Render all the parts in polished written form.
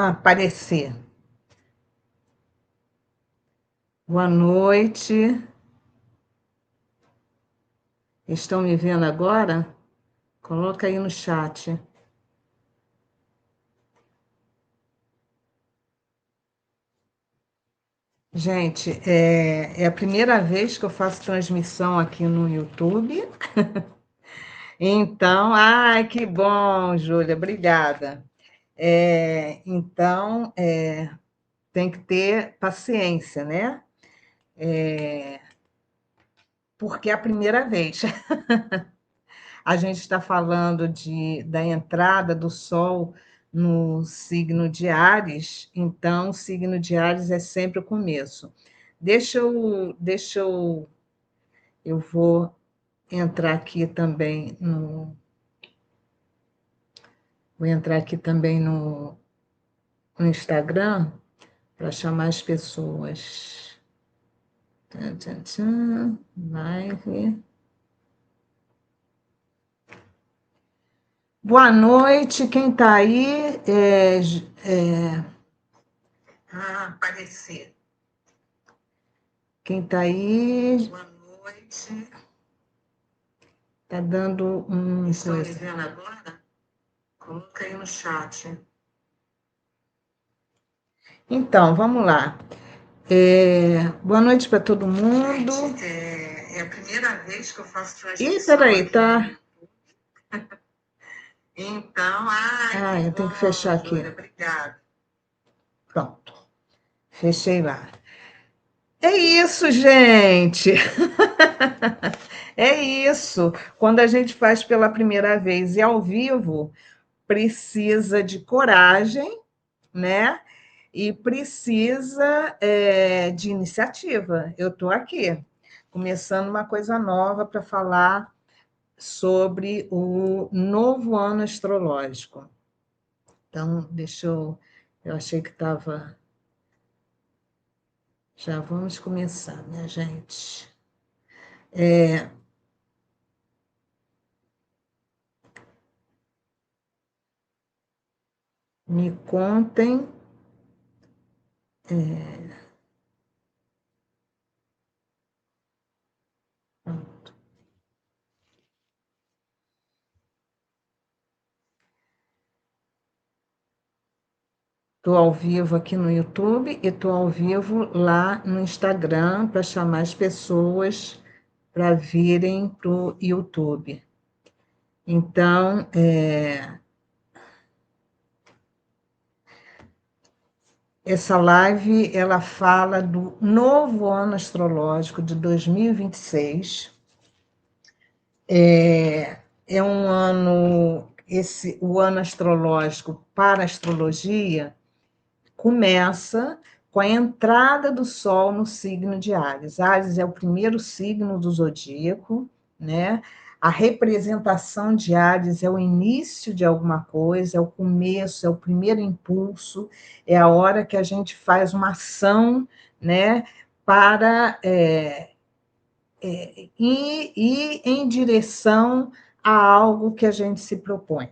Aparecer. Boa noite. Estão me vendo agora? Coloca aí no chat. Gente, é a primeira vez que eu faço transmissão aqui no YouTube. Então, ai, que bom, Júlia, obrigada. Então, tem que ter paciência, né? Porque é a primeira vez. A gente está falando da entrada do Sol no signo de Áries, então o signo de Áries é sempre o começo. Eu vou entrar aqui também vou entrar aqui também no Instagram para chamar as pessoas. Tchan, tchan, tchan, live. Boa noite, quem está aí? Aparecer. Quem está aí? Boa noite. Está dando um. Estão me vendo agora? Coloca aí no chat. Então, vamos lá. Boa noite para todo mundo. Gente, é a primeira vez que eu faço transmissão. Ih, peraí, tá. Então, eu tenho que fechar aqui. Obrigada. Pronto. Fechei lá. É isso, gente. É isso. Quando a gente faz pela primeira vez e ao vivo, precisa de coragem, né? E precisa de iniciativa. Eu estou aqui, começando uma coisa nova para falar sobre o novo ano astrológico. Então, eu achei que estava. Já vamos começar, né, gente? Me contem. Estou ao vivo aqui no YouTube e estou ao vivo lá no Instagram para chamar as pessoas para virem para o YouTube. Então, essa live ela fala do novo ano astrológico de 2026. É um ano, o ano astrológico para a astrologia começa com a entrada do Sol no signo de Áries. Áries é o primeiro signo do zodíaco, né? A representação de Áries é o início de alguma coisa, é o começo, é o primeiro impulso, é a hora que a gente faz uma ação, né? Para ir em direção a algo que a gente se propõe.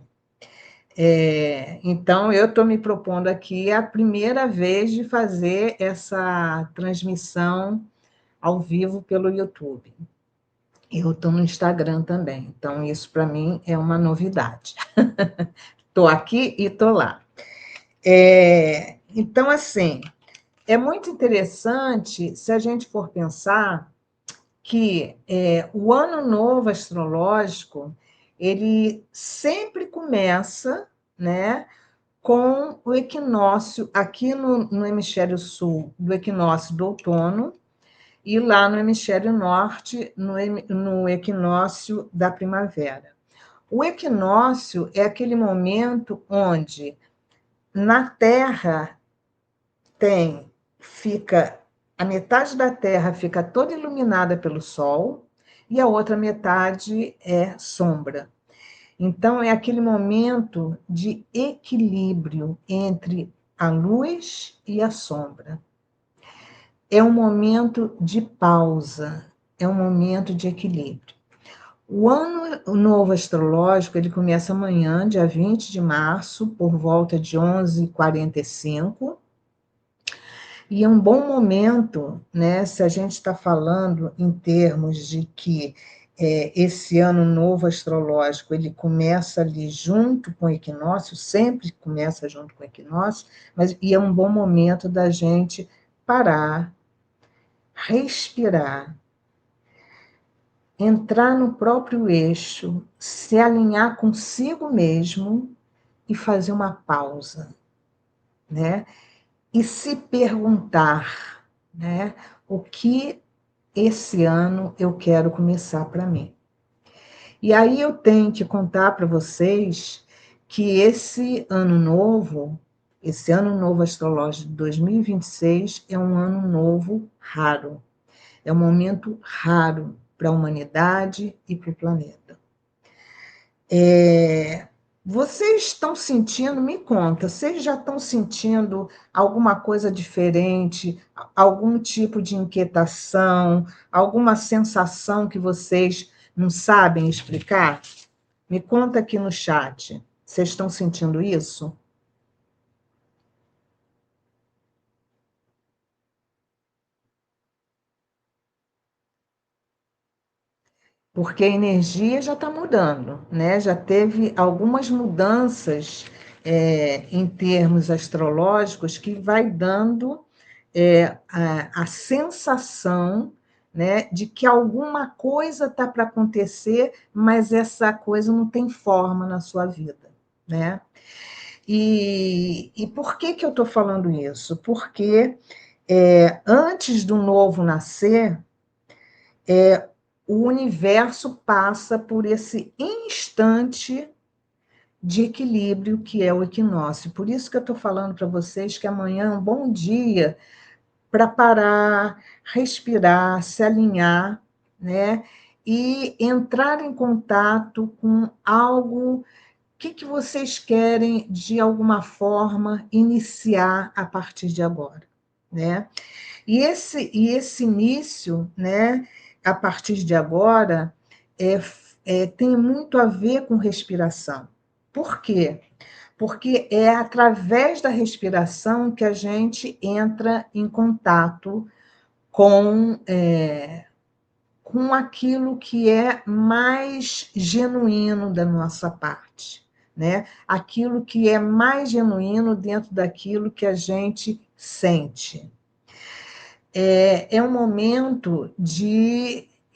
Então, eu estou me propondo aqui a primeira vez de fazer essa transmissão ao vivo pelo YouTube. Eu estou no Instagram também, então isso para mim é uma novidade. Estou aqui e estou lá. Então, assim, é muito interessante se a gente for pensar que o ano novo astrológico ele sempre começa, né, com o equinócio aqui no hemisfério sul, do equinócio do outono, e lá no hemisfério norte, no equinócio da primavera. O equinócio é aquele momento onde na Terra fica a metade da Terra fica toda iluminada pelo Sol e a outra metade é sombra. Então, é aquele momento de equilíbrio entre a luz e a sombra. É um momento de pausa, é um momento de equilíbrio. O ano novo astrológico, ele começa amanhã, dia 20 de março, por volta de 11h45, e é um bom momento, né, se a gente está falando em termos de que esse ano novo astrológico, ele começa ali junto com o equinócio, sempre começa junto com o equinócio, e é um bom momento da gente parar, respirar, entrar no próprio eixo, se alinhar consigo mesmo e fazer uma pausa, né? E se perguntar, né? O que esse ano eu quero começar para mim. E aí eu tenho que contar para vocês que esse ano novo astrológico de 2026 é um ano novo raro. É um momento raro para a humanidade e para o planeta. Vocês estão sentindo, me conta, vocês já estão sentindo alguma coisa diferente, algum tipo de inquietação, alguma sensação que vocês não sabem explicar? Me conta aqui no chat. Vocês estão sentindo isso? Porque a energia já está mudando, né? Já teve algumas mudanças em termos astrológicos que vai dando a sensação, né, de que alguma coisa está para acontecer, mas essa coisa não tem forma na sua vida, né? E por que que eu estou falando isso? Porque antes do novo nascer, o universo passa por esse instante de equilíbrio que é o equinócio. Por isso que eu estou falando para vocês que amanhã é um bom dia para parar, respirar, se alinhar, né? E entrar em contato com algo que vocês querem, de alguma forma, iniciar a partir de agora, né? E esse início, né, a partir de agora, tem muito a ver com respiração. Por quê? Porque é através da respiração que a gente entra em contato com aquilo que é mais genuíno da nossa parte, né? Aquilo que é mais genuíno dentro daquilo que a gente sente. É um momento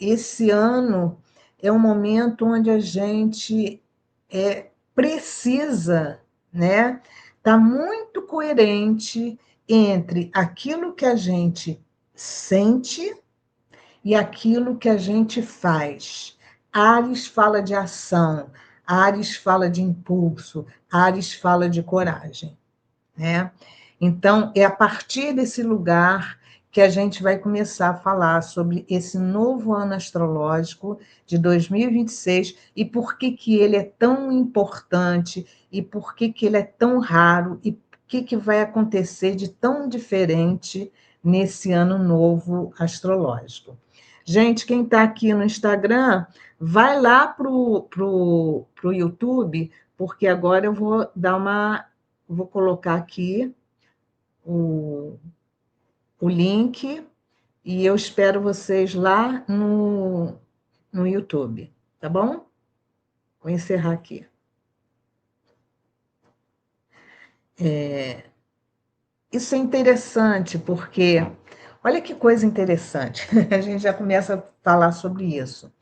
esse ano é um momento onde a gente precisa, né, tá muito coerente entre aquilo que a gente sente e aquilo que a gente faz. Ares fala de ação, Ares fala de impulso, Ares fala de coragem, né? Então, é a partir desse lugar que a gente vai começar a falar sobre esse novo ano astrológico de 2026 e por que que ele é tão importante e por que que ele é tão raro e o que que vai acontecer de tão diferente nesse ano novo astrológico. Gente, quem está aqui no Instagram, vai lá pro YouTube, porque agora eu vou colocar aqui o, o link e eu espero vocês lá no YouTube, tá bom? Vou encerrar aqui. Isso é interessante, porque olha que coisa interessante, a gente já começa a falar sobre isso.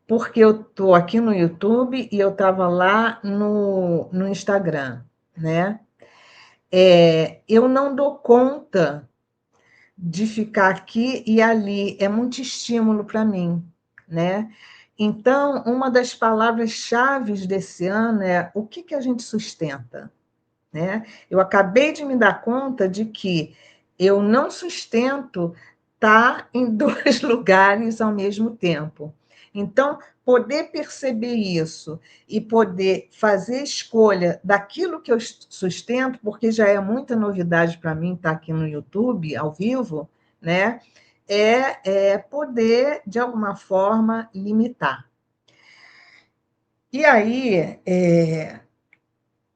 Porque eu estou aqui no YouTube e eu estava lá no Instagram, né? Eu não dou conta de ficar aqui e ali, é muito estímulo para mim, né? Então, uma das palavras-chave desse ano é o que que a gente sustenta, né? Eu acabei de me dar conta de que eu não sustento estar em dois lugares ao mesmo tempo. Então, poder perceber isso e poder fazer escolha daquilo que eu sustento, porque já é muita novidade para mim estar aqui no YouTube, ao vivo, né? Poder, de alguma forma, limitar. E aí,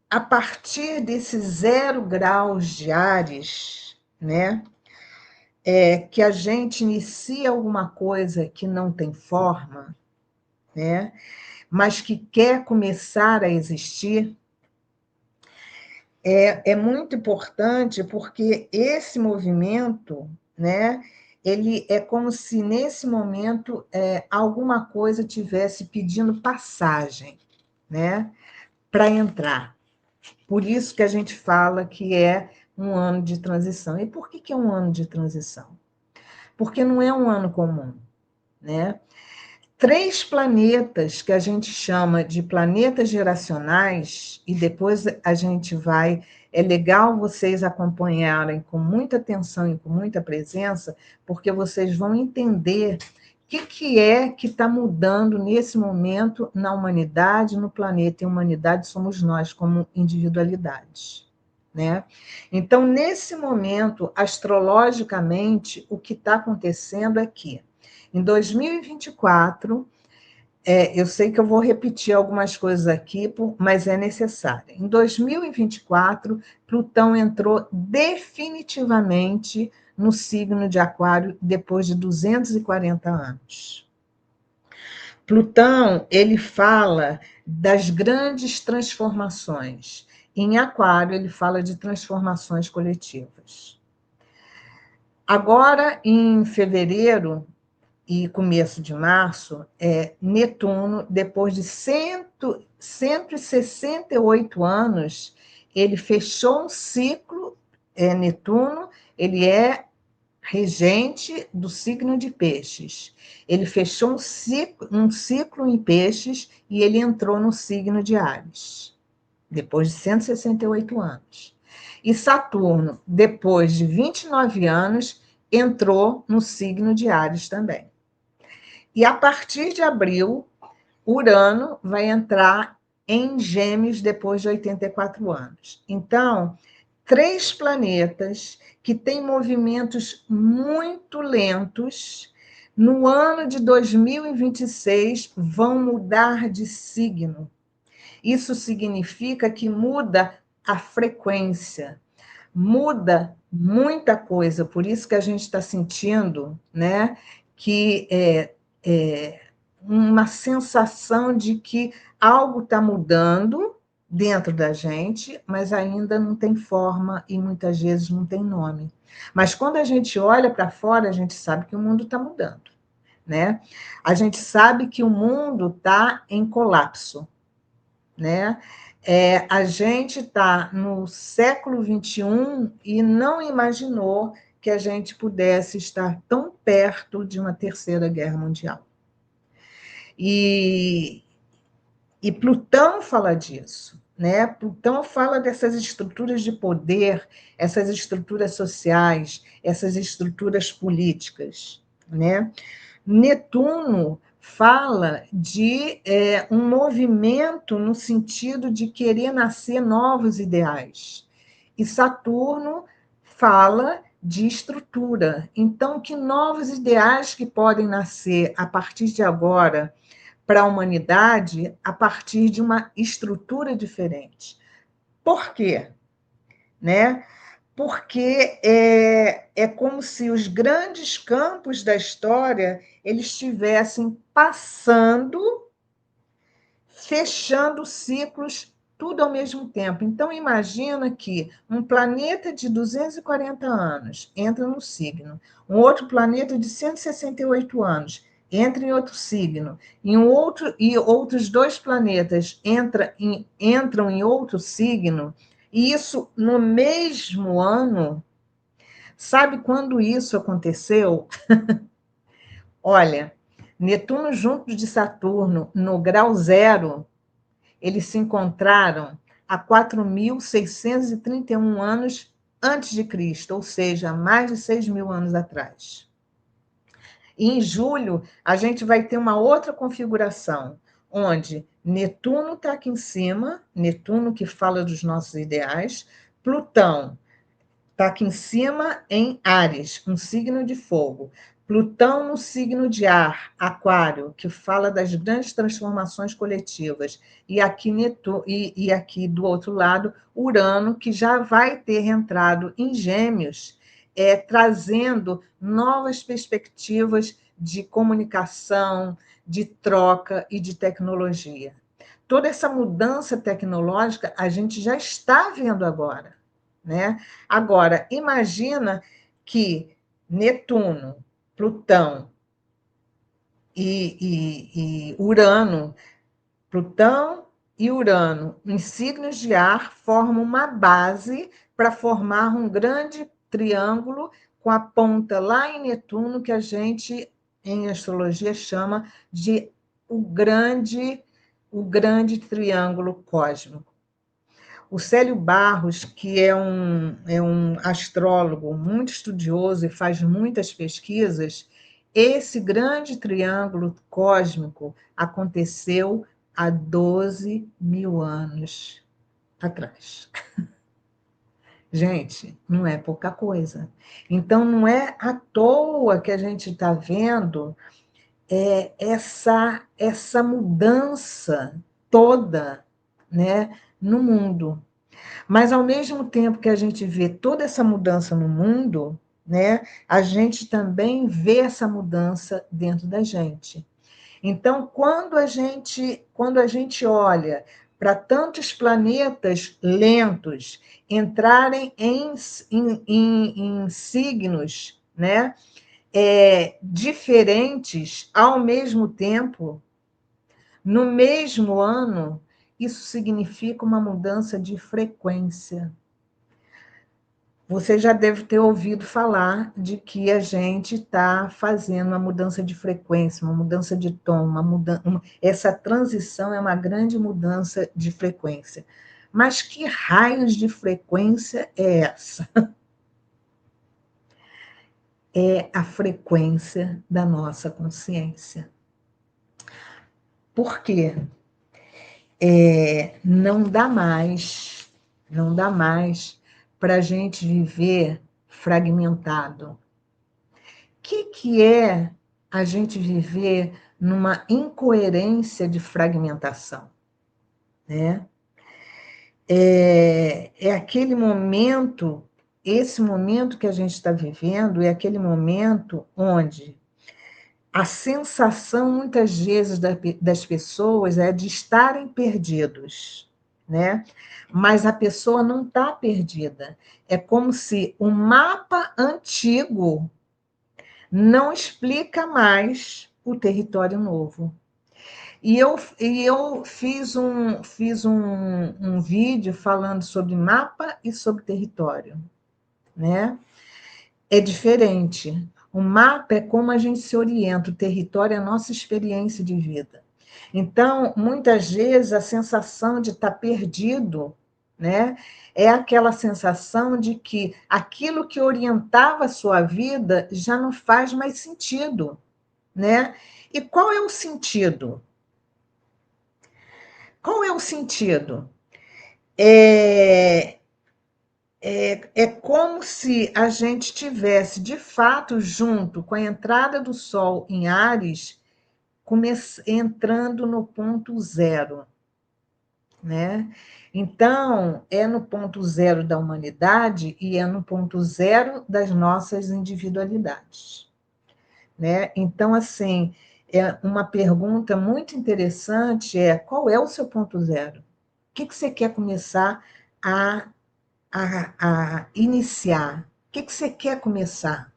a partir desses 0 graus de Áries, né, que a gente inicia alguma coisa que não tem forma, né, mas que quer começar a existir, é muito importante porque esse movimento, né, ele é como se nesse momento alguma coisa tivesse pedindo passagem, né, para entrar. Por isso que a gente fala que é um ano de transição. E por que é um ano de transição? Porque não é um ano comum, né? 3 planetas que a gente chama de planetas geracionais, e depois a gente vai. É legal vocês acompanharem com muita atenção e com muita presença, porque vocês vão entender o que é que está mudando nesse momento na humanidade, no planeta. E humanidade somos nós, como individualidades. Né? Então, nesse momento, astrologicamente, o que está acontecendo é que em 2024, eu sei que eu vou repetir algumas coisas aqui, mas é necessário. Em 2024, Plutão entrou definitivamente no signo de Aquário depois de 240 anos. Plutão, ele fala das grandes transformações. Em Aquário, ele fala de transformações coletivas. Agora, em fevereiro, e começo de março, Netuno, depois de 168 anos, ele fechou um ciclo. Netuno, ele é regente do signo de Peixes. Ele fechou um ciclo em Peixes e ele entrou no signo de Áries, depois de 168 anos. E Saturno, depois de 29 anos, entrou no signo de Áries também. E a partir de abril, Urano vai entrar em Gêmeos depois de 84 anos. Então, 3 planetas que têm movimentos muito lentos, no ano de 2026 vão mudar de signo. Isso significa que muda a frequência, muda muita coisa, por isso que a gente está sentindo, né, que uma sensação de que algo está mudando dentro da gente, mas ainda não tem forma e muitas vezes não tem nome. Mas quando a gente olha para fora, a gente sabe que o mundo está mudando, né? A gente sabe que o mundo está em colapso, né? A gente está no século XXI e não imaginou que a gente pudesse estar tão perto de uma terceira guerra mundial. E Plutão fala disso, né? Plutão fala dessas estruturas de poder, essas estruturas sociais, essas estruturas políticas, né? Netuno fala de um movimento no sentido de querer nascer novos ideais. E Saturno fala de estrutura. Então, que novos ideais que podem nascer a partir de agora para a humanidade a partir de uma estrutura diferente. Por quê? Né? Porque é como se os grandes campos da história eles estivessem passando, fechando ciclos, tudo ao mesmo tempo. Então, imagina que um planeta de 240 anos entra no signo, um outro planeta de 168 anos entra em outro signo, e outros 2 planetas entram em outro signo, e isso no mesmo ano. Sabe quando isso aconteceu? Olha, Netuno junto de Saturno, no grau 0, eles se encontraram há 4.631 anos antes de Cristo, ou seja, há mais de 6.000 anos atrás. E em julho, a gente vai ter uma outra configuração, onde Netuno está aqui em cima, Netuno que fala dos nossos ideais, Plutão está aqui em cima em Áries, um signo de fogo. Plutão no signo de ar, Aquário, que fala das grandes transformações coletivas. E aqui, e aqui do outro lado, Urano, que já vai ter entrado em Gêmeos, trazendo novas perspectivas de comunicação, de troca e de tecnologia. Toda essa mudança tecnológica a gente já está vendo agora, né? Agora, imagina que Netuno, Plutão e Urano, Plutão e Urano, em signos de ar, formam uma base para formar um grande triângulo com a ponta lá em Netuno, que a gente, em astrologia, chama de o grande triângulo cósmico. O Célio Barros, que é um astrólogo muito estudioso e faz muitas pesquisas, esse grande triângulo cósmico aconteceu há 12 mil anos atrás. Gente, não é pouca coisa. Então, não é à toa que a gente está vendo essa mudança toda, né, no mundo. Mas, ao mesmo tempo que a gente vê toda essa mudança no mundo, né, a gente também vê essa mudança dentro da gente. Então, quando a gente olha para tantos planetas lentos entrarem em signos, né, diferentes ao mesmo tempo, no mesmo ano, isso significa uma mudança de frequência. Você já deve ter ouvido falar de que a gente está fazendo uma mudança de frequência, uma mudança de tom, essa transição é uma grande mudança de frequência. Mas que raios de frequência é essa? É a frequência da nossa consciência. Por quê? Não dá mais para a gente viver fragmentado. O que é a gente viver numa incoerência de fragmentação, né? É aquele momento, esse momento que a gente está vivendo é aquele momento onde a sensação, muitas vezes, das pessoas é de estarem perdidos, né? Mas a pessoa não está perdida. É como se o mapa antigo não explica mais o território novo. E eu fiz um vídeo falando sobre mapa e sobre território, né? É diferente. O mapa é como a gente se orienta, o território é a nossa experiência de vida. Então, muitas vezes, a sensação de estar perdido, né, é aquela sensação de que aquilo que orientava a sua vida já não faz mais sentido, né? E qual é o sentido? Qual é o sentido? É, é como se a gente tivesse, de fato, junto com a entrada do Sol em Áries, entrando no ponto zero, né? Então, é no ponto zero da humanidade e é no ponto zero das nossas individualidades, né? Então, assim, uma pergunta muito interessante qual é o seu ponto zero? O que você quer começar a iniciar? O que você quer começar?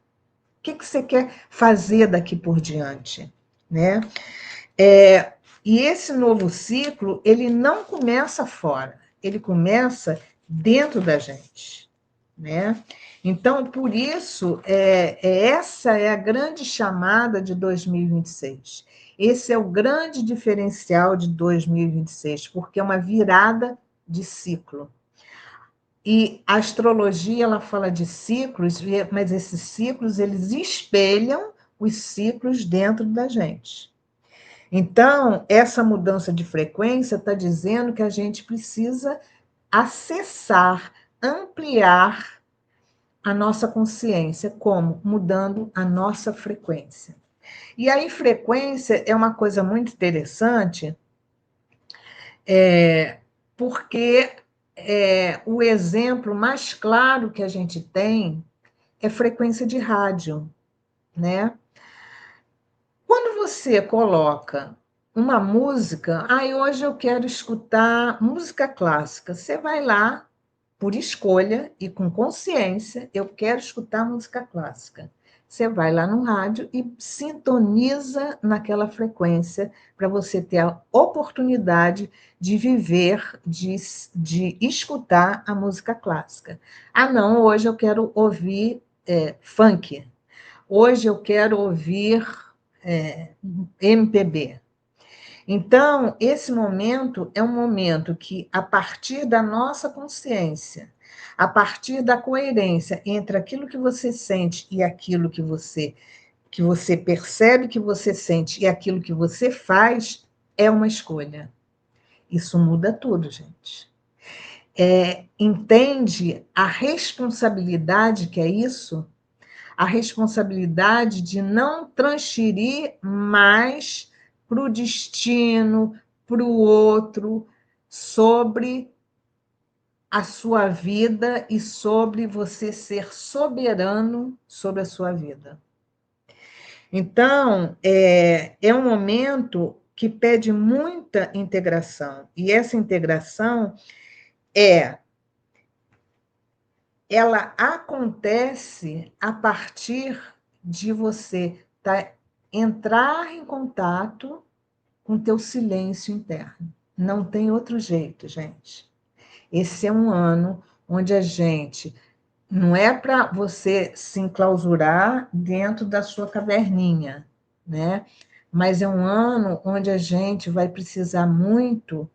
O que você quer fazer daqui por diante, né? E esse novo ciclo, ele não começa fora, ele começa dentro da gente, né? Então, por isso, essa é a grande chamada de 2026. Esse é o grande diferencial de 2026, porque é uma virada de ciclo. E a astrologia, ela fala de ciclos, mas esses ciclos, eles espelham os ciclos dentro da gente. Então, essa mudança de frequência está dizendo que a gente precisa acessar, ampliar a nossa consciência. Como? Mudando a nossa frequência. E aí, frequência é uma coisa muito interessante, porque o exemplo mais claro que a gente tem é frequência de rádio, né? Quando você coloca uma música, hoje eu quero escutar música clássica, você vai lá, por escolha e com consciência, eu quero escutar música clássica. Você vai lá no rádio e sintoniza naquela frequência para você ter a oportunidade de viver, de escutar a música clássica. Não, hoje eu quero ouvir funk. Hoje eu quero ouvir MPB. Então, esse momento é um momento que, a partir da nossa consciência, a partir da coerência entre aquilo que você sente e aquilo que você percebe que você sente e aquilo que você faz, é uma escolha. Isso muda tudo, gente. Entende a responsabilidade que é isso? A responsabilidade de não transferir mais para o destino, para o outro, sobre a sua vida e sobre você ser soberano sobre a sua vida. Então, é um momento que pede muita integração, e essa integração ela acontece a partir de você entrar em contato com teu silêncio interno. Não tem outro jeito, gente. Esse é um ano onde a gente não é para você se enclausurar dentro da sua caverninha, né? Mas é um ano onde a gente vai precisar muito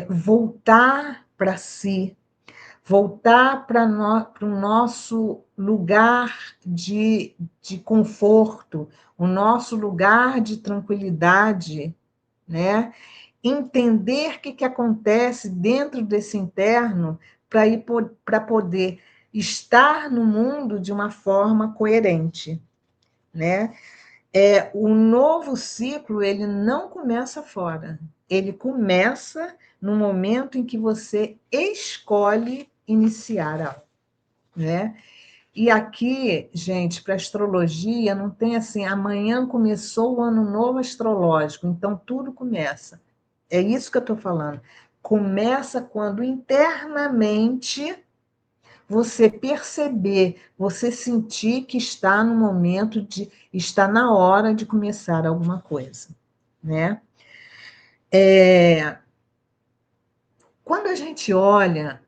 voltar para si, voltar para o nosso lugar de conforto, o nosso lugar de tranquilidade, né? Entender o que acontece dentro desse interno para poder estar no mundo de uma forma coerente, né? O novo ciclo, ele não começa fora, ele começa no momento em que você escolhe iniciar algo, né? E aqui, gente, para astrologia, não tem assim, amanhã começou o ano novo astrológico, então tudo começa. É isso que eu estou falando. Começa quando internamente você perceber, você sentir que está no momento está na hora de começar alguma coisa, né? Quando a gente olha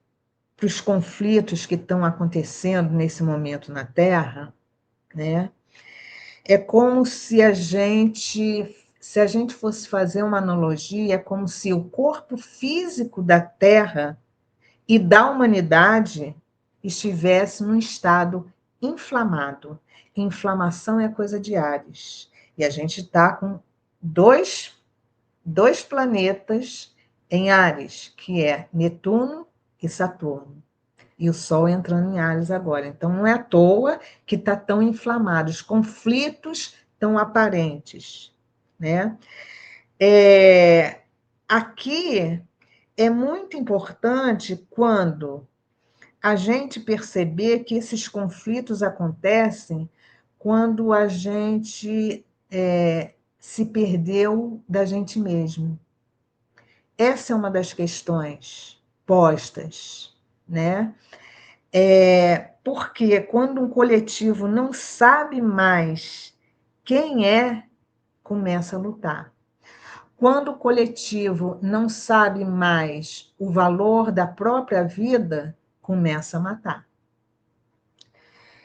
para os conflitos que estão acontecendo nesse momento na Terra, né? É como se a gente fosse fazer uma analogia, é como se o corpo físico da Terra e da humanidade estivesse num estado inflamado. Inflamação é coisa de Áries. E a gente está com dois planetas em Áries, que é Netuno e Saturno. E o Sol entrando em Áries agora. Então, não é à toa que está tão inflamado, os conflitos tão aparentes, né? Aqui é muito importante quando a gente perceber que esses conflitos acontecem quando a gente se perdeu da gente mesmo. Essa é uma das questões postas, né? Porque quando um coletivo não sabe mais quem é, começa a lutar. Quando o coletivo não sabe mais o valor da própria vida, começa a matar.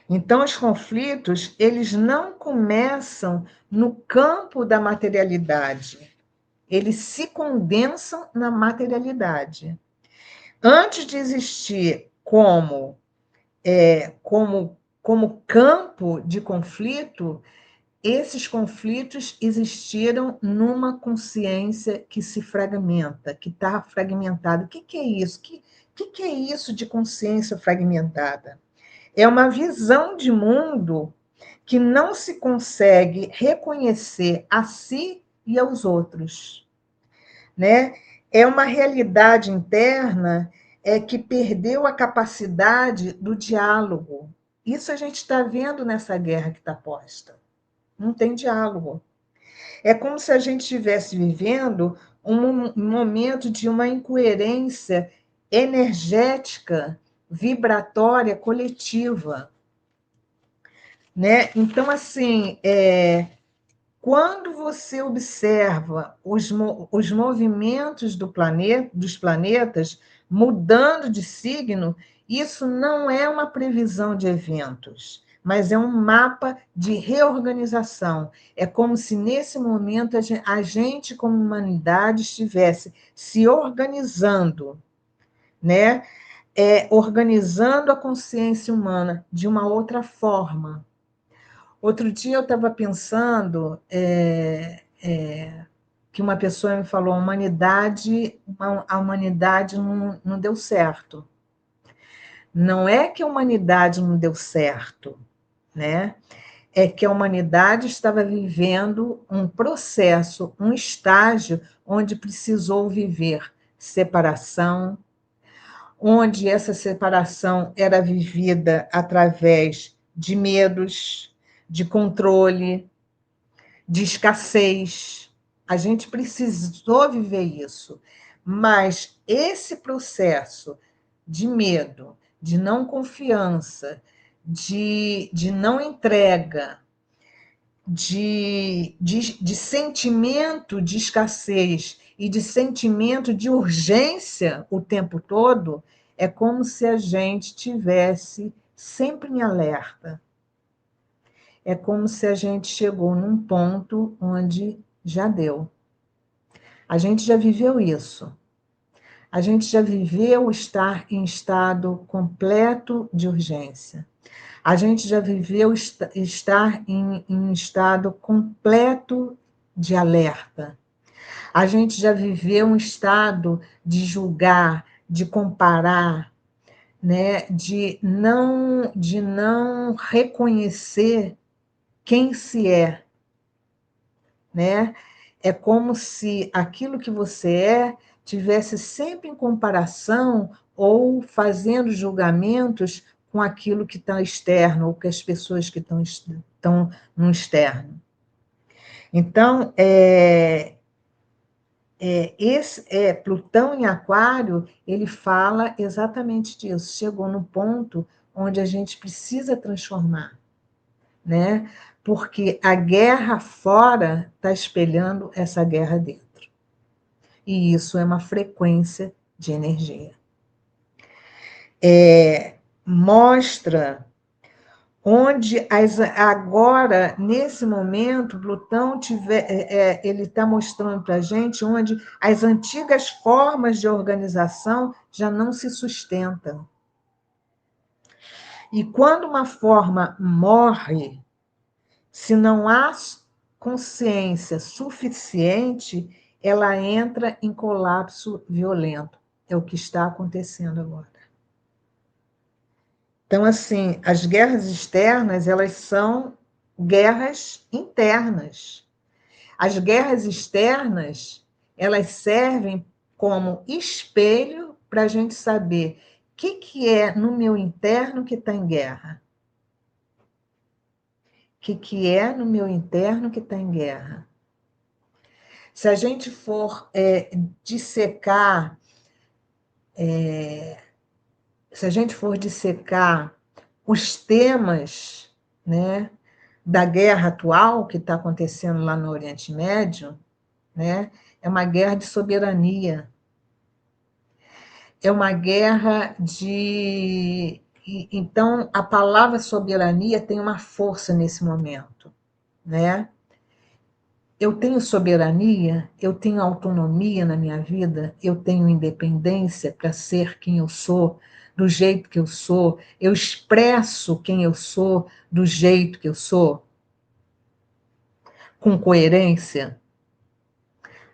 Então, os conflitos, eles não começam no campo da materialidade, eles se condensam na materialidade. Antes de existir como campo de conflito, esses conflitos existiram numa consciência que se fragmenta, que está fragmentada. O que é isso? O que é isso de consciência fragmentada? É uma visão de mundo que não se consegue reconhecer a si e aos outros, né? É uma realidade interna que perdeu a capacidade do diálogo. Isso a gente está vendo nessa guerra que está posta. Não tem diálogo. É como se a gente estivesse vivendo um momento de uma incoerência energética, vibratória, coletiva, né? Então, assim, quando você observa os movimentos dos planetas mudando de signo, isso não é uma previsão de eventos, mas é um mapa de reorganização. É como se, nesse momento, a gente como humanidade, estivesse se organizando, né? Organizando a consciência humana de uma outra forma. Outro dia eu estava pensando que uma pessoa me falou: a humanidade não deu certo. Não é que a humanidade não deu certo, né? É que a humanidade estava vivendo um processo, um estágio onde precisou viver separação, onde essa separação era vivida através de medos, de controle, de escassez. A gente precisou viver isso. Mas esse processo de medo, de não confiança, de não entrega, de sentimento de escassez e de sentimento de urgência o tempo todo, é como se a gente tivesse sempre em alerta. É como se a gente chegou num ponto onde já deu. A gente já viveu isso. A gente já viveu estar em estado completo de urgência. A gente já viveu estar em estado completo de alerta. A gente já viveu um estado de julgar, de comparar, né? De não reconhecer quem se é, né? É como se aquilo que você tivesse sempre em comparação ou fazendo julgamentos com aquilo que está externo, ou com as pessoas que estão no externo. Então, Plutão em Aquário, ele fala exatamente disso. Chegou no ponto onde a gente precisa transformar, né? Porque a guerra fora está espelhando essa guerra dentro. E isso é uma frequência de energia. Mostra onde agora, nesse momento, Plutão ele está mostrando para a gente onde as antigas formas de organização já não se sustentam. E quando uma forma morre, se não há consciência suficiente, ela entra em colapso violento. É o que está acontecendo agora. Então, assim, as guerras externas, elas são guerras internas. As guerras externas, elas servem como espelho para a gente saber o que é no meu interno que está em guerra. O que é no meu interno que está em guerra. Se a gente for dissecar, se a gente for dissecar os temas, né, da guerra atual que está acontecendo lá no Oriente Médio, né, é uma guerra de soberania, é uma guerra de. Então, a palavra soberania tem uma força nesse momento, né? Eu tenho soberania, eu tenho autonomia na minha vida, eu tenho independência para ser quem eu sou, do jeito que eu expresso quem eu sou do jeito que eu sou, com coerência.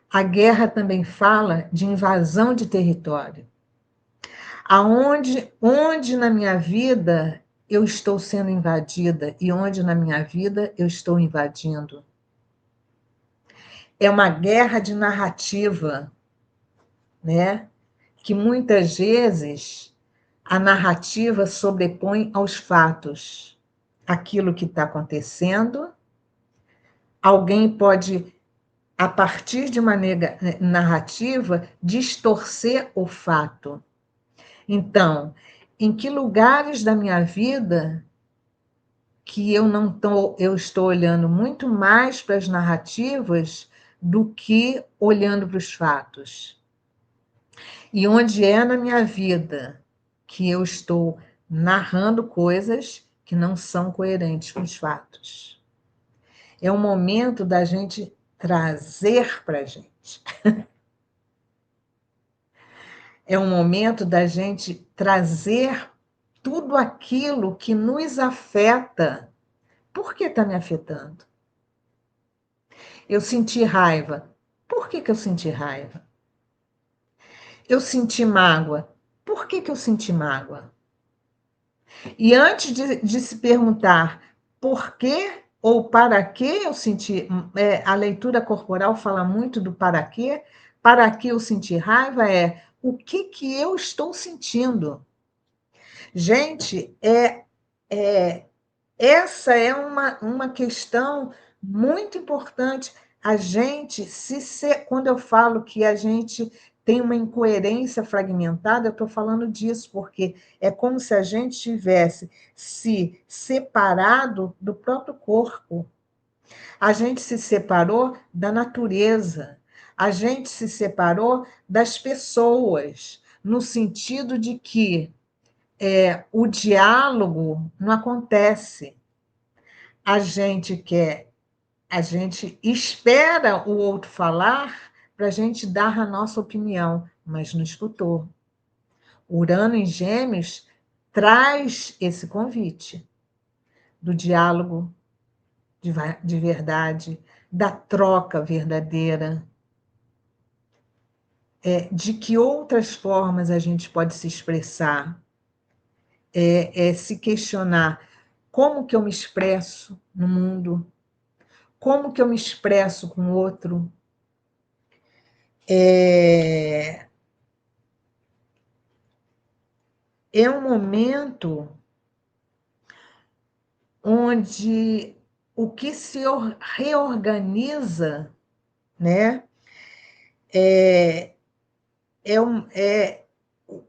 A guerra também fala de invasão de território. Onde na minha vida eu estou sendo invadida e onde na minha vida eu estou invadindo. É uma guerra de narrativa, né? Que muitas vezes a narrativa sobrepõe aos fatos aquilo que está acontecendo. Alguém pode, a partir de uma narrativa, distorcer o fato. Então, em que lugares da minha vida que eu estou olhando muito mais para as narrativas do que olhando para os fatos? E onde é na minha vida que eu estou narrando coisas que não são coerentes com os fatos? É um momento da gente trazer para a gente. É um momento da gente trazer tudo aquilo que nos afeta. Por que está me afetando? Eu senti raiva. Por que eu senti raiva? Eu senti mágoa. Por que eu senti mágoa? E antes de se perguntar por que ou para que eu senti, a leitura corporal fala muito do para que eu senti raiva é o que eu estou sentindo. Gente, essa é uma questão muito importante. A gente, quando eu falo que a gente tem uma incoerência fragmentada, eu estou falando disso, porque é como se a gente tivesse se separado do próprio corpo. A gente se separou da natureza. A gente se separou das pessoas, no sentido de que o diálogo não acontece. A gente quer, a gente espera o outro falar para a gente dar a nossa opinião, mas não escutou. Urano em Gêmeos traz esse convite do diálogo de verdade, da troca verdadeira, de que outras formas a gente pode se expressar, se questionar como que eu me expresso no mundo, como que eu me expresso com o outro. É um momento onde o que se reorganiza, né,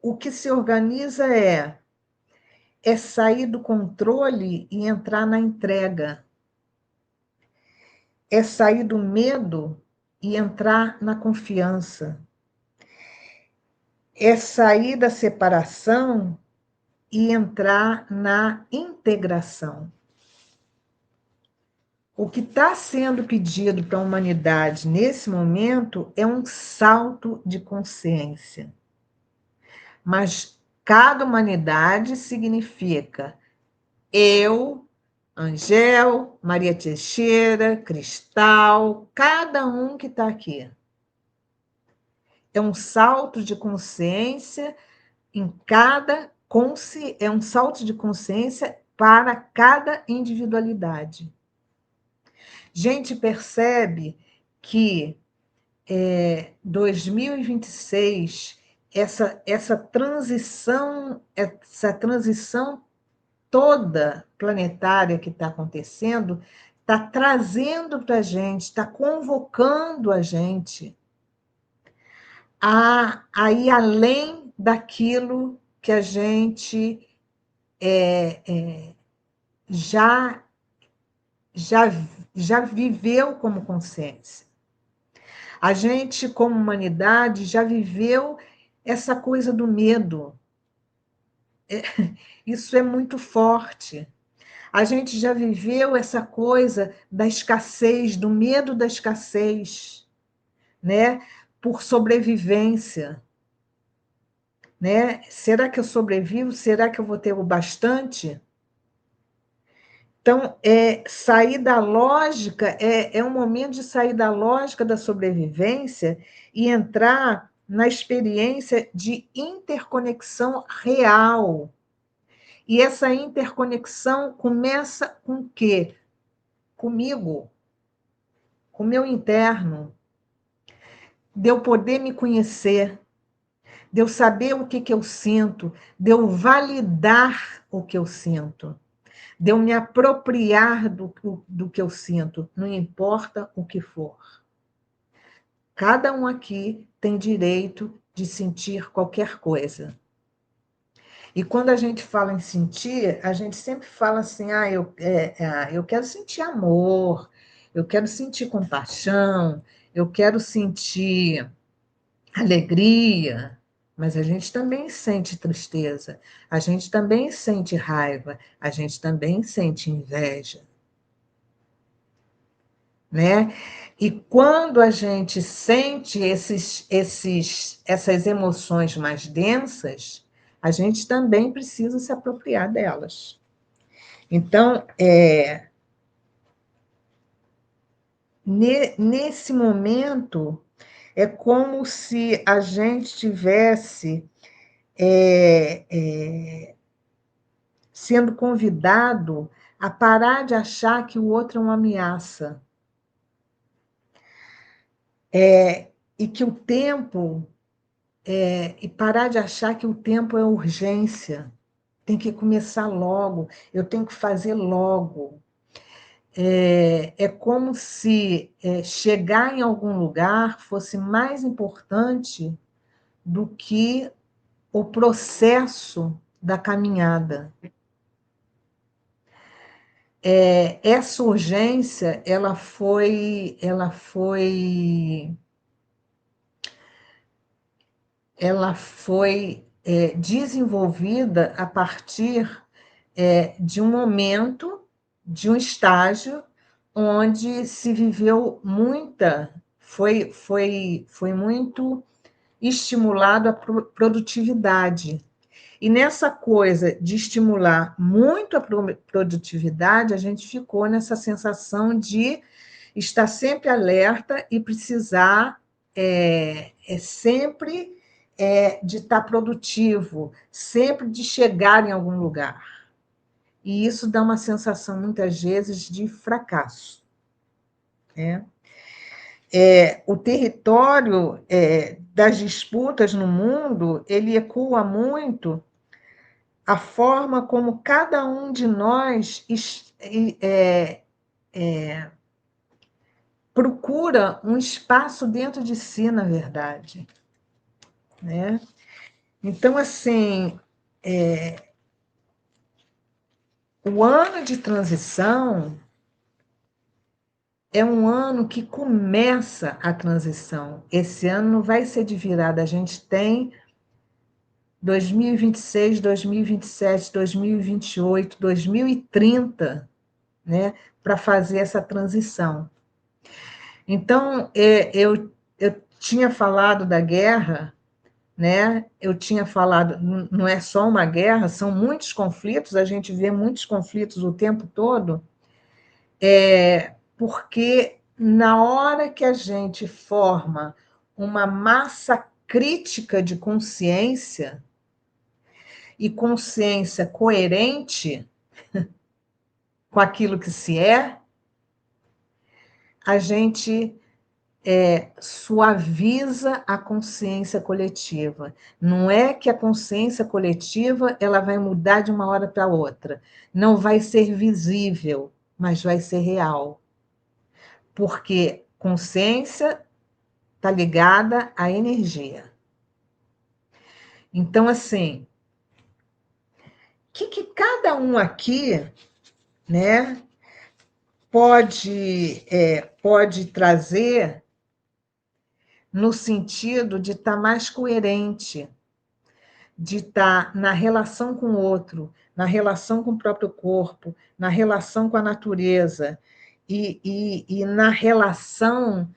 o que se organiza é sair do controle e entrar na entrega, é sair do medo e entrar na confiança, é sair da separação e entrar na integração. O que está sendo pedido para a humanidade nesse momento é um salto de consciência. Mas cada humanidade significa eu, Angel, Maria Teixeira, Cristal, cada um que está aqui. É um salto de consciência em cada é um salto de consciência para cada individualidade. Gente, percebe que 2026, essa transição toda planetária que está acontecendo, está trazendo para a gente, está convocando a gente a ir além daquilo que a gente já, já, já viveu como consciência. A gente, como humanidade, já viveu essa coisa do medo. Isso é muito forte. A gente já viveu essa coisa da escassez, do medo da escassez, né? Por sobrevivência. Né? Será que eu sobrevivo? Será que eu vou ter o bastante? Então, sair da lógica, é um momento de sair da lógica da sobrevivência e entrar na experiência de interconexão real. E essa interconexão começa com o quê? Comigo, com o meu interno, de eu poder me conhecer, de eu saber o que, que eu sinto, de eu validar o que eu sinto, de eu me apropriar do que eu sinto, não importa o que for. Cada um aqui tem direito de sentir qualquer coisa. E quando a gente fala em sentir, a gente sempre fala assim: eu quero sentir amor, eu quero sentir compaixão, eu quero sentir alegria, mas a gente também sente tristeza, a gente também sente raiva, a gente também sente inveja, né? E quando a gente sente essas emoções mais densas, a gente também precisa se apropriar delas. Então, nesse momento, é como se a gente tivesse sendo convidado a parar de achar que o outro é uma ameaça. E que o tempo, e parar de achar que o tempo é urgência. Tem que começar logo, eu tenho que fazer logo. É como se chegar em algum lugar fosse mais importante do que o processo da caminhada. Essa urgência, ela foi desenvolvida a partir de um momento, de um estágio onde se viveu foi muito estimulado a produtividade. E nessa coisa de estimular muito a produtividade, a gente ficou nessa sensação de estar sempre alerta e precisar sempre de estar produtivo, sempre de chegar em algum lugar. E isso dá uma sensação, muitas vezes, de fracasso. Né? O território das disputas no mundo, ele ecoa muito a forma como cada um de nós procura um espaço dentro de si, na verdade. Né? Então, assim, o ano de transição é um ano que começa a transição. Esse ano não vai ser de virada, a gente tem 2026, 2027, 2028, 2030, né, para fazer essa transição. Então, eu tinha falado da guerra, né? Eu tinha falado, não é só uma guerra, são muitos conflitos, a gente vê muitos conflitos o tempo todo, porque na hora que a gente forma uma massa crítica de consciência, e consciência coerente com aquilo que se é, a gente suaviza a consciência coletiva. Não é que a consciência coletiva ela vai mudar de uma hora para outra. Não vai ser visível, mas vai ser real. Porque consciência está ligada à energia. Então, assim, que cada um aqui, né, pode trazer no sentido de estar mais coerente, de estar na relação com o outro, na relação com o próprio corpo, na relação com a natureza e na relação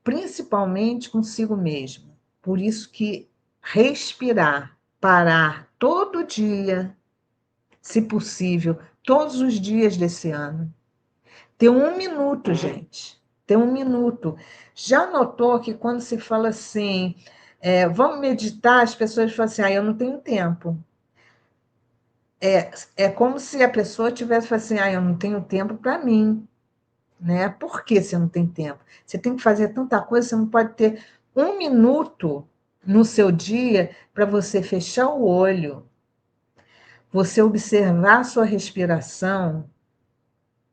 principalmente consigo mesmo. Por isso que respirar, parar todo dia, se possível, todos os dias desse ano. Ter 1 minuto, gente. Ter 1 minuto. Já notou que quando se fala assim, vamos meditar, as pessoas falam assim, eu não tenho tempo. É como se a pessoa tivesse falado assim, eu não tenho tempo para mim, né? Por que você não tem tempo? Você tem que fazer tanta coisa, você não pode ter um minuto no seu dia para você fechar o olho, você observar a sua respiração,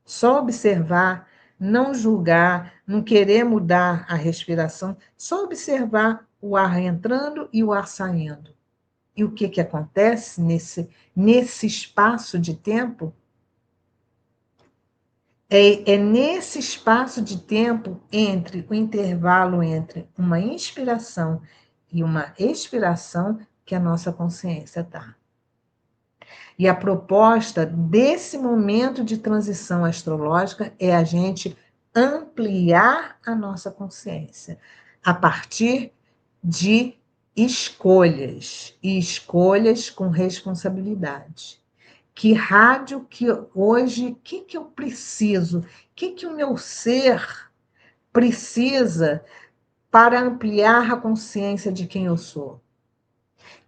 só observar, não julgar, não querer mudar a respiração, só observar o ar entrando e o ar saindo. E o que acontece nesse espaço de tempo? É nesse espaço de tempo entre o intervalo entre uma inspiração e uma expiração que a nossa consciência está. E a proposta desse momento de transição astrológica é a gente ampliar a nossa consciência a partir de escolhas, e escolhas com responsabilidade. Que rádio que hoje, o que eu preciso? O que o meu ser precisa para ampliar a consciência de quem eu sou?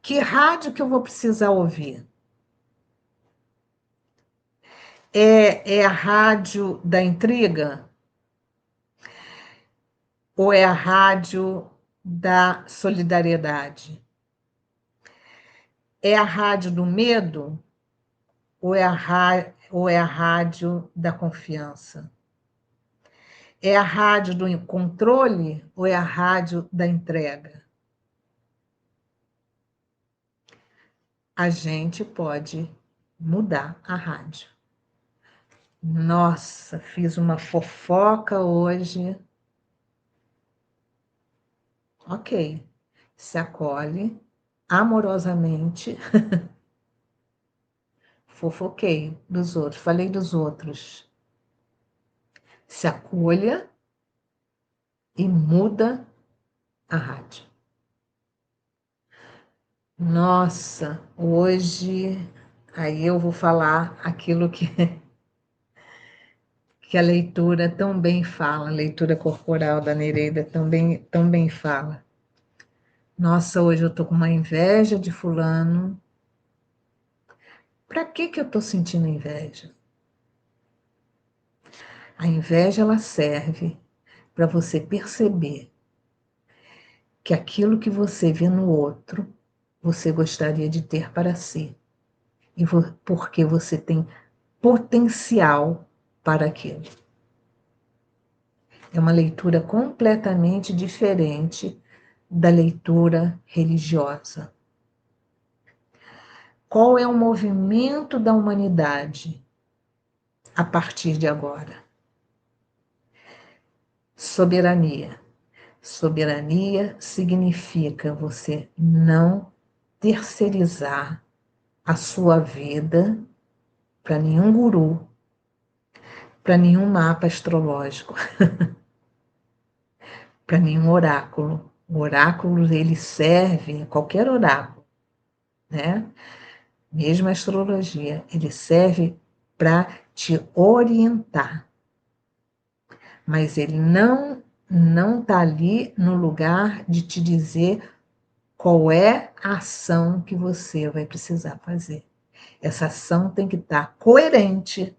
Que rádio que eu vou precisar ouvir? É a rádio da intriga? Ou é a rádio da solidariedade? É a rádio do medo? Ou é a rádio da confiança? É a rádio do controle ou é a rádio da entrega? A gente pode mudar a rádio. Nossa, fiz uma fofoca hoje. Ok, se acolhe amorosamente. Fofoquei dos outros, falei dos outros. Se acolha e muda a rádio. Nossa, hoje aí eu vou falar aquilo que a leitura tão bem fala, a leitura corporal da Nereida tão bem fala. Nossa, hoje eu tô com uma inveja de fulano. Para que eu tô sentindo inveja? A inveja ela serve para você perceber que aquilo que você vê no outro, você gostaria de ter para si. E porque você tem potencial para aquilo. É uma leitura completamente diferente da leitura religiosa. Qual é o movimento da humanidade a partir de agora? Soberania. Soberania significa você não terceirizar a sua vida para nenhum guru, para nenhum mapa astrológico, para nenhum oráculo. O oráculo ele serve, qualquer oráculo, né? Mesmo a astrologia, ele serve para te orientar, mas ele não está ali no lugar de te dizer qual é a ação que você vai precisar fazer. Essa ação tem que estar coerente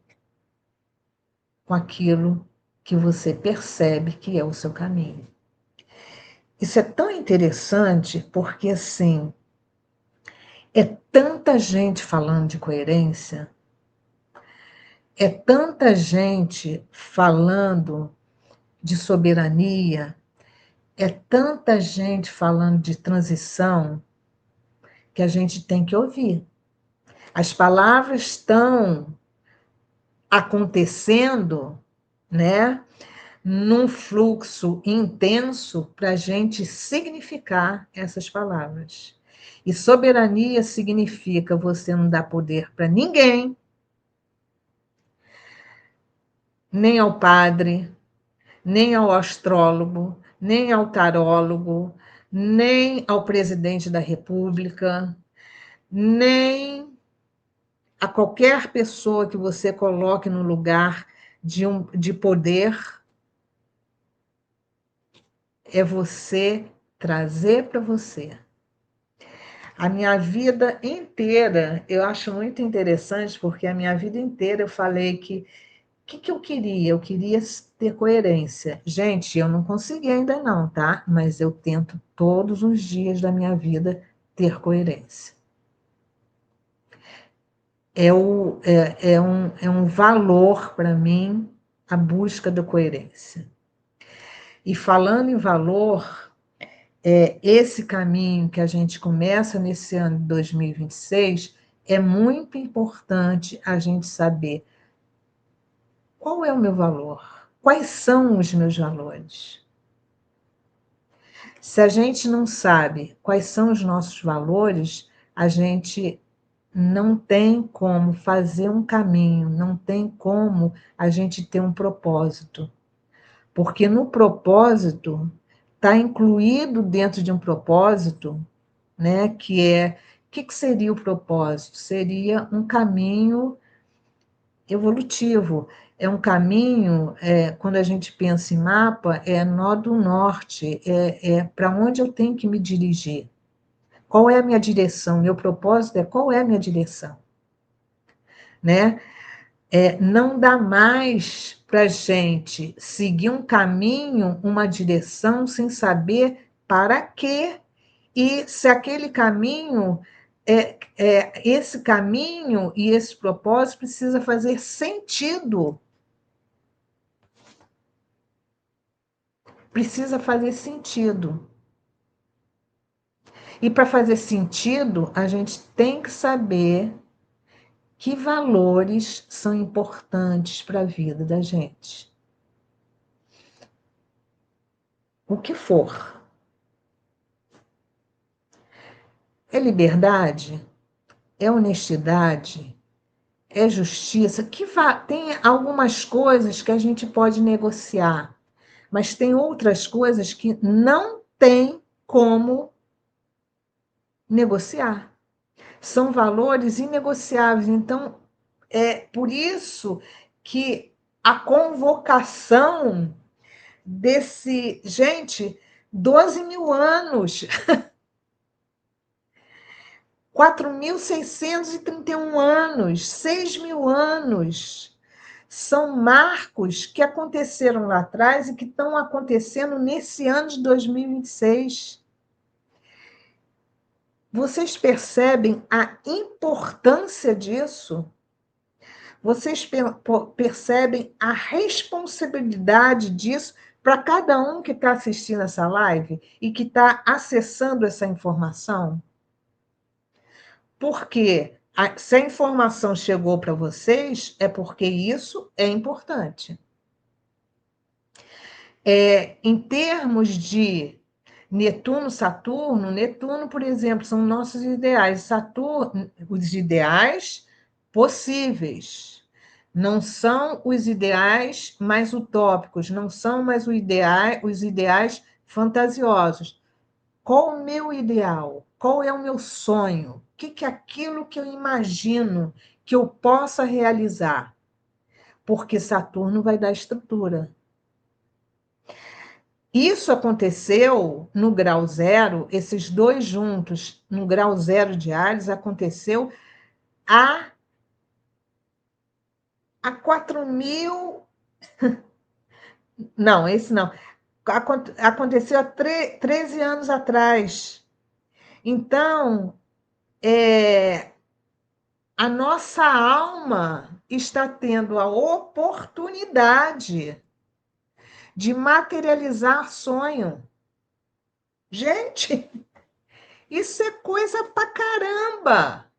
com aquilo que você percebe que é o seu caminho. Isso é tão interessante porque, assim, é tanta gente falando de coerência, é tanta gente falando de soberania, é tanta gente falando de transição que a gente tem que ouvir. As palavras estão acontecendo, né, num fluxo intenso para a gente significar essas palavras. E soberania significa você não dar poder para ninguém, nem ao padre, nem ao astrólogo, nem ao tarólogo, nem ao presidente da República, nem a qualquer pessoa que você coloque no lugar de poder. É você trazer para você A minha vida inteira, eu acho muito interessante, porque a minha vida inteira eu falei que que eu queria? Eu queria ter coerência. Gente, eu não consegui ainda não, tá? Mas eu tento todos os dias da minha vida ter coerência. É um valor para mim a busca da coerência. E falando em valor, esse caminho que a gente começa nesse ano de 2026, é muito importante a gente saber qual é o meu valor, quais são os meus valores. Se a gente não sabe quais são os nossos valores, a gente não tem como fazer um caminho, não tem como a gente ter um propósito. Porque no propósito está incluído dentro de um propósito, né, que seria o propósito? Seria um caminho evolutivo. É um caminho, quando a gente pensa em mapa, é nó do norte, é para onde eu tenho que me dirigir. Qual é a minha direção? Meu propósito é qual é a minha direção, né? Não dá mais para a gente seguir um caminho, uma direção, sem saber para quê e se aquele caminho, esse caminho e esse propósito precisa fazer sentido. Precisa fazer sentido. E para fazer sentido, a gente tem que saber que valores são importantes para a vida da gente. O que for. É liberdade? É honestidade? É justiça? Tem algumas coisas que a gente pode negociar, mas tem outras coisas que não tem como negociar. São valores inegociáveis. Então, é por isso que a convocação desse. Gente, 12 mil anos, 4.631 anos, 6 mil anos, são marcos que aconteceram lá atrás e que estão acontecendo nesse ano de 2026. Vocês percebem a importância disso? Vocês percebem a responsabilidade disso para cada um que está assistindo essa live e que está acessando essa informação? Porque se a informação chegou para vocês, é porque isso é importante. Em termos de Netuno, Saturno, Netuno, por exemplo, são nossos ideais. Saturno, os ideais possíveis. Não são os ideais mais utópicos, não são mais os ideais fantasiosos. Qual o meu ideal? Qual é o meu sonho? O que é aquilo que eu imagino que eu possa realizar? Porque Saturno vai dar estrutura. Isso aconteceu no grau zero, esses dois juntos, no grau zero de Ares, aconteceu há 4.000. Não, esse não. Aconteceu há 13 anos atrás. Então, a nossa alma está tendo a oportunidade de materializar sonho. Gente, isso é coisa pra caramba!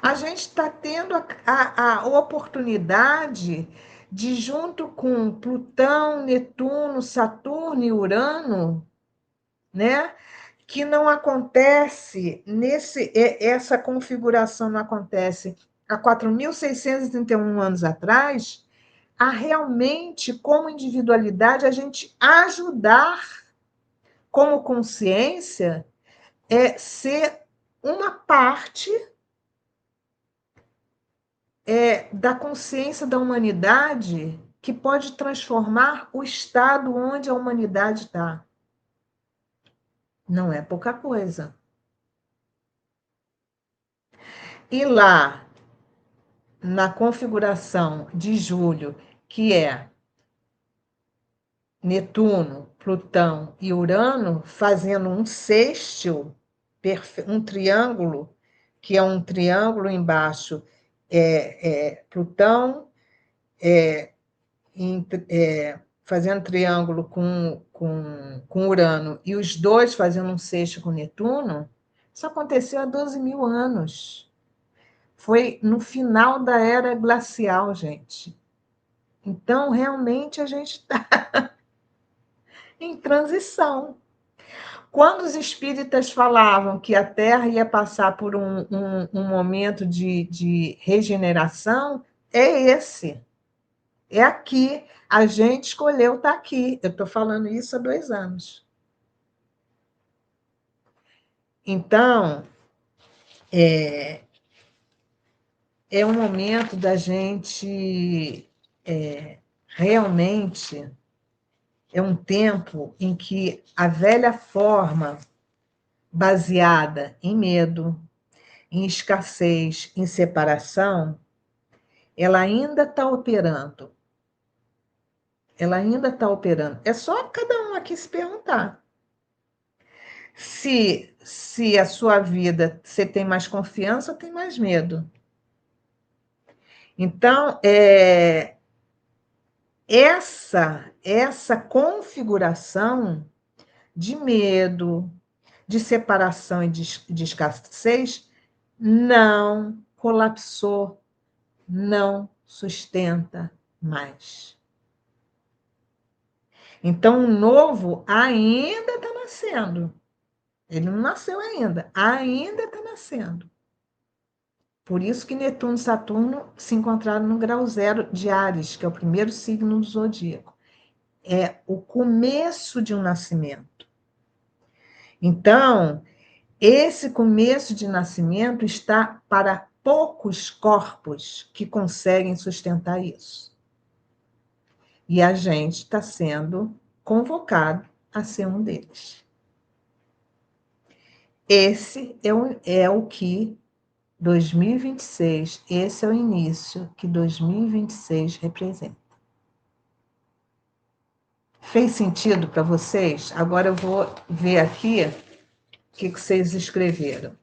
A gente está tendo a oportunidade de, junto com Plutão, Netuno, Saturno e Urano, né? Que não acontece essa configuração não acontece há 4.631 anos atrás, a realmente, como individualidade, a gente ajudar como consciência ser uma parte da consciência da humanidade que pode transformar o estado onde a humanidade está. Não é pouca coisa. E lá, na configuração de Júlio, que é Netuno, Plutão e Urano, fazendo um sextil, um triângulo, que é um triângulo embaixo, Plutão, é, fazendo triângulo com Urano, e os dois fazendo um sexto com Netuno, isso aconteceu há 12 mil anos. Foi no final da era glacial, gente. Então, realmente, a gente está em transição. Quando os espíritas falavam que a Terra ia passar por um momento de regeneração, é esse. É aqui. A gente escolheu estar aqui. Eu estou falando isso há 2 anos. Então, é um momento da gente realmente. É um tempo em que a velha forma baseada em medo, em escassez, em separação, ela ainda está operando. Ela ainda está operando. É só cada um aqui se perguntar. Se a sua vida você tem mais confiança ou tem mais medo. Então, essa configuração de medo, de separação e de escassez não colapsou, não sustenta mais. Então, o novo ainda está nascendo. Ele não nasceu ainda está nascendo. Por isso que Netuno e Saturno se encontraram no grau zero de Áries, que é o primeiro signo do zodíaco. É o começo de um nascimento. Então, esse começo de nascimento está para poucos corpos que conseguem sustentar isso. E a gente está sendo convocado a ser um deles. Esse é o que 2026, esse é o início que 2026 representa. Fez sentido para vocês? Agora eu vou ver aqui o que vocês escreveram.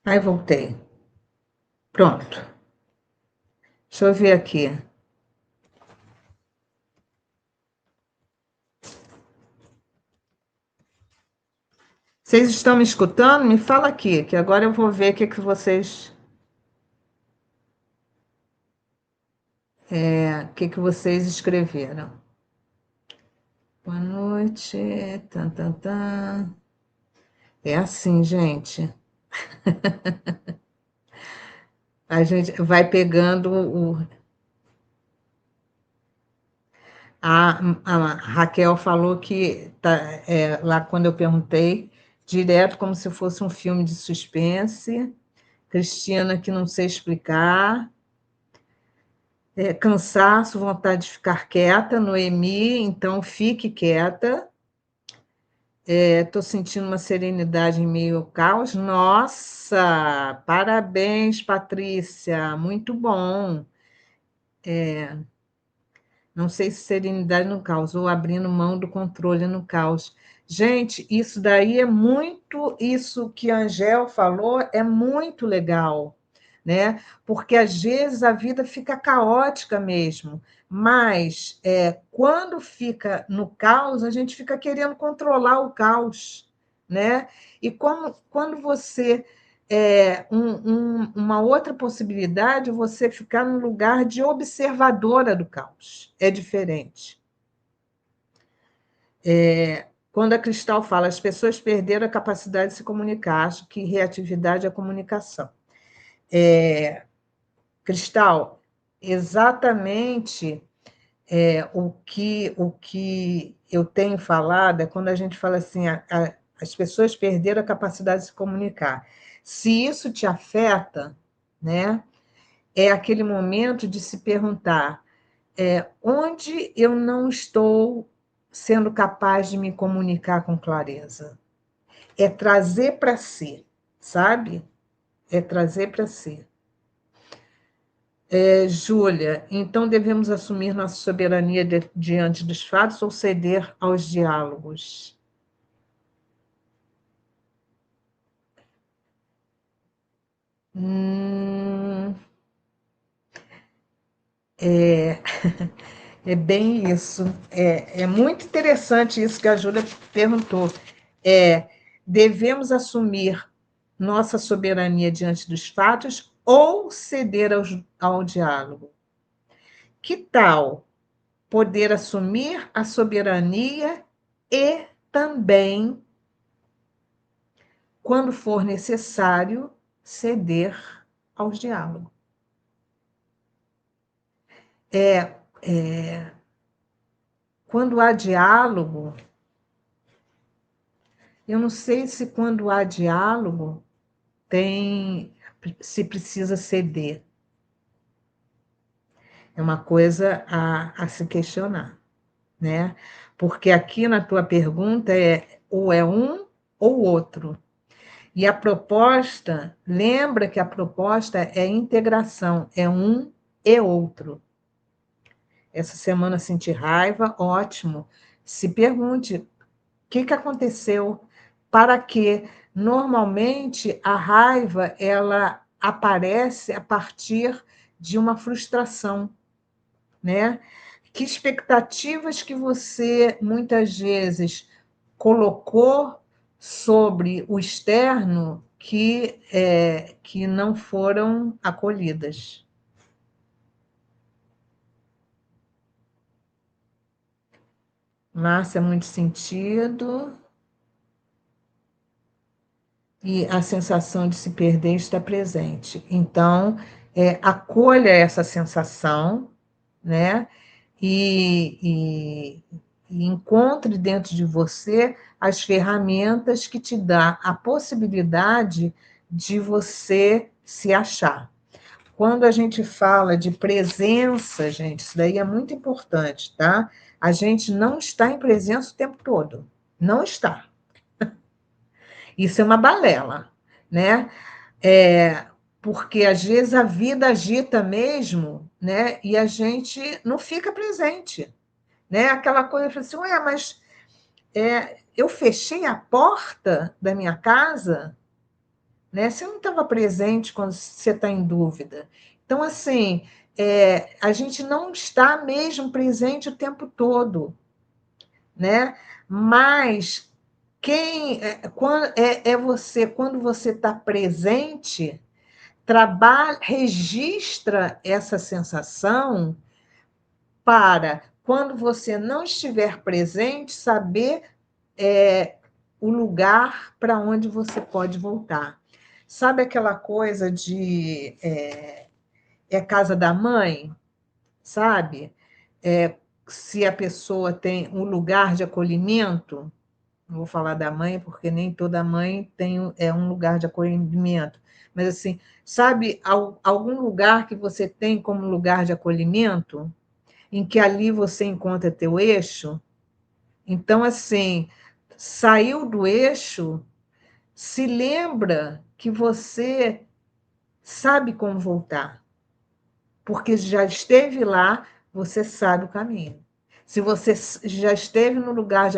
Aí voltei. Pronto. Deixa eu ver aqui. Vocês estão me escutando? Me fala aqui, que agora eu vou ver o que, que vocês. O que, que vocês escreveram. Boa noite. Tan, tan, tan. É assim, gente. A gente vai pegando o. A Raquel falou que tá, lá quando eu perguntei, direto como se fosse um filme de suspense. Cristina, que não sei explicar. Cansaço, vontade de ficar quieta. Noemi, então fique quieta. Estou sentindo uma serenidade em meio ao caos. Nossa, parabéns, Patrícia, muito bom. Não sei se serenidade no caos ou abrindo mão do controle no caos. Gente, isso daí é muito, isso que a Angel falou é muito legal, né? Porque às vezes a vida fica caótica mesmo, mas quando fica no caos, a gente fica querendo controlar o caos, né? E quando você uma outra possibilidade, você ficar no lugar de observadora do caos. É diferente. Quando a Cristal fala, as pessoas perderam a capacidade de se comunicar, acho que reatividade é comunicação. Cristal, exatamente o que eu tenho falado é quando a gente fala assim, as pessoas perderam a capacidade de se comunicar. Se isso te afeta, né, é aquele momento de se perguntar onde eu não estou sendo capaz de me comunicar com clareza. É trazer para si, sabe? É trazer para si. Júlia, então devemos assumir nossa soberania diante dos fatos ou ceder aos diálogos? Hum, é, é bem isso. É muito interessante isso que a Júlia perguntou. Devemos assumir nossa soberania diante dos fatos ou ceder ao diálogo? Que tal poder assumir a soberania e também, quando for necessário, ceder aos diálogos? É, é, quando há diálogo, eu não sei se quando há diálogo se precisa ceder. É uma coisa a se questionar, né? Porque aqui na tua pergunta ou é um ou outro. E a proposta, lembra que a proposta é integração, é um e outro. Essa semana senti raiva, ótimo. Se pergunte o que aconteceu, para que normalmente a raiva ela aparece a partir de uma frustração, né? Que expectativas que você muitas vezes colocou sobre o externo que não foram acolhidas? Márcia, muito sentido. E a sensação de se perder está presente. Então, acolha essa sensação, né? E encontre dentro de você as ferramentas que te dá a possibilidade de você se achar. Quando a gente fala de presença, gente, isso daí é muito importante, tá? A gente não está em presença o tempo todo. Não está. Isso é uma balela, né? Porque às vezes a vida agita mesmo, né? E a gente não fica presente, né? Aquela coisa assim, ué, mas eu fechei a porta da minha casa, né? Você não estava presente quando você está em dúvida. Então, assim, a gente não está mesmo presente o tempo todo, né? Mas quando você está presente, trabalha, registra essa sensação para, quando você não estiver presente, saber é, o lugar para onde você pode voltar. Sabe aquela coisa de casa da mãe, sabe? Se a pessoa tem um lugar de acolhimento, não vou falar da mãe, porque nem toda mãe tem um lugar de acolhimento, mas assim, sabe algum lugar que você tem como lugar de acolhimento, em que ali você encontra teu eixo? Então, assim, saiu do eixo, se lembra que você sabe como voltar, porque já esteve lá, você sabe o caminho. Se você já esteve no lugar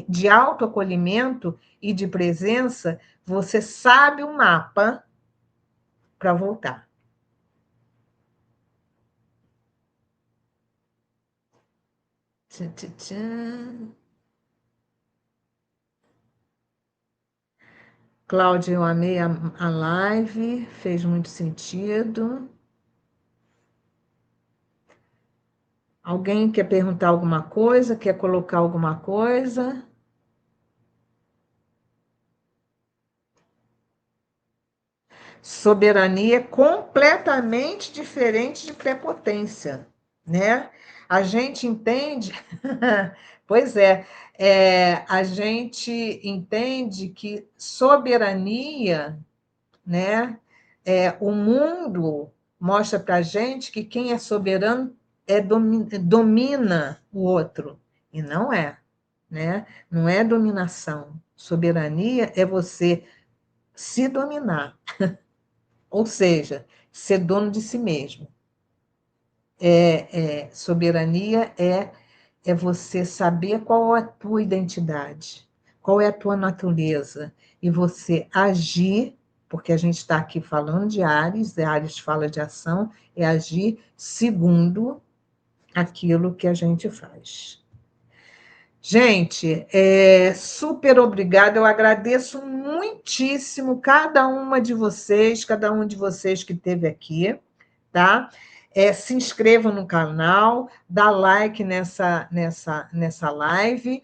de autoacolhimento e de presença, você sabe o mapa para voltar. Tchan, tchan, tchan. Cláudia, eu amei a live, fez muito sentido. Alguém quer perguntar alguma coisa? Quer colocar alguma coisa? Soberania é completamente diferente de prepotência, né? A gente entende, pois a gente entende que soberania, né? O mundo mostra para a gente que quem é soberano domina o outro, e não é, né? Não é dominação. Soberania é você se dominar, ou seja, ser dono de si mesmo. Soberania é você saber qual é a tua identidade, qual é a tua natureza, e você agir, porque a gente está aqui falando de Ares fala de ação, é agir segundo aquilo que a gente faz. Gente, super obrigada, eu agradeço muitíssimo cada um de vocês que esteve aqui, tá? Se inscreva no canal, dá like nessa live.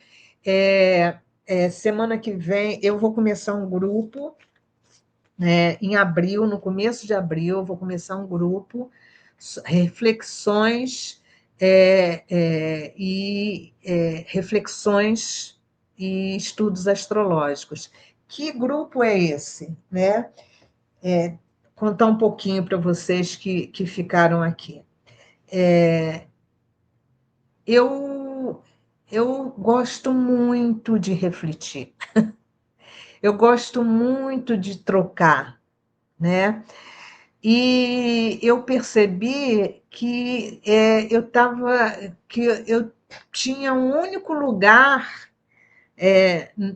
Semana que vem eu vou começar um grupo, em abril, no começo de abril, eu vou começar um grupo, reflexões reflexões e estudos astrológicos. Que grupo é esse, né? Contar um pouquinho para vocês que ficaram aqui. Eu, eu gosto muito de refletir, eu gosto muito de trocar, né? E eu percebi que eu tinha um único lugar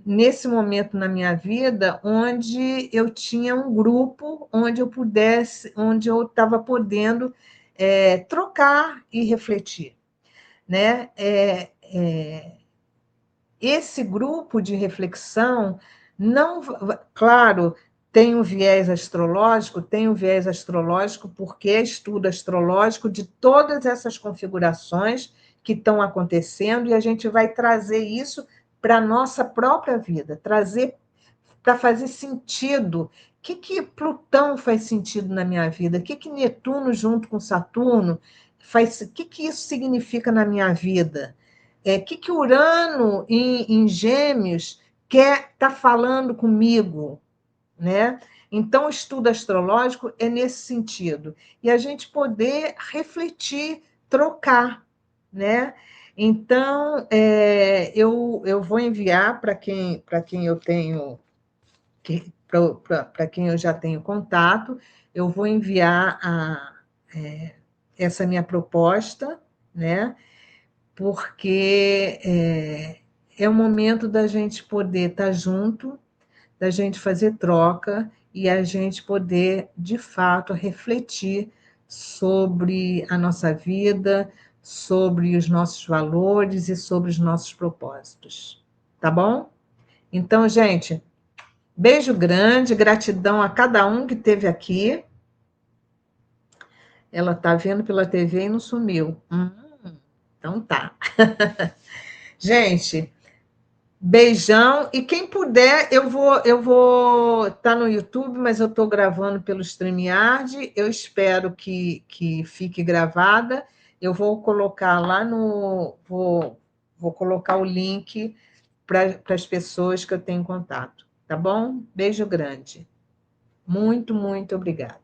nesse momento na minha vida onde eu tinha um grupo onde eu estava podendo trocar e refletir, né? Esse grupo de reflexão não, claro, tem o viés astrológico porque é estudo astrológico de todas essas configurações que estão acontecendo, e a gente vai trazer isso para a nossa própria vida, trazer para fazer sentido. O que Plutão faz sentido na minha vida? O que Netuno junto com Saturno faz? O que isso significa na minha vida? Que Urano em Gêmeos quer estar falando comigo, né? Então, o estudo astrológico é nesse sentido. E a gente poder refletir, trocar, né? Então, eu vou enviar para quem eu tenho, para quem eu já tenho contato, eu vou enviar essa minha proposta, né? Porque é o momento da gente poder estar junto, da gente fazer troca e a gente poder, de fato, refletir sobre a nossa vida, sobre os nossos valores e sobre os nossos propósitos. Tá bom? Então, gente, beijo grande, gratidão a cada um que esteve aqui. Ela tá vendo pela TV e não sumiu. Então tá. Gente, beijão. E quem puder, eu vou tá no YouTube, mas eu estou gravando pelo StreamYard. Eu espero que fique gravada. Eu vou colocar lá no. Vou colocar o link para as pessoas que eu tenho contato. Tá bom? Beijo grande. Muito, muito obrigada.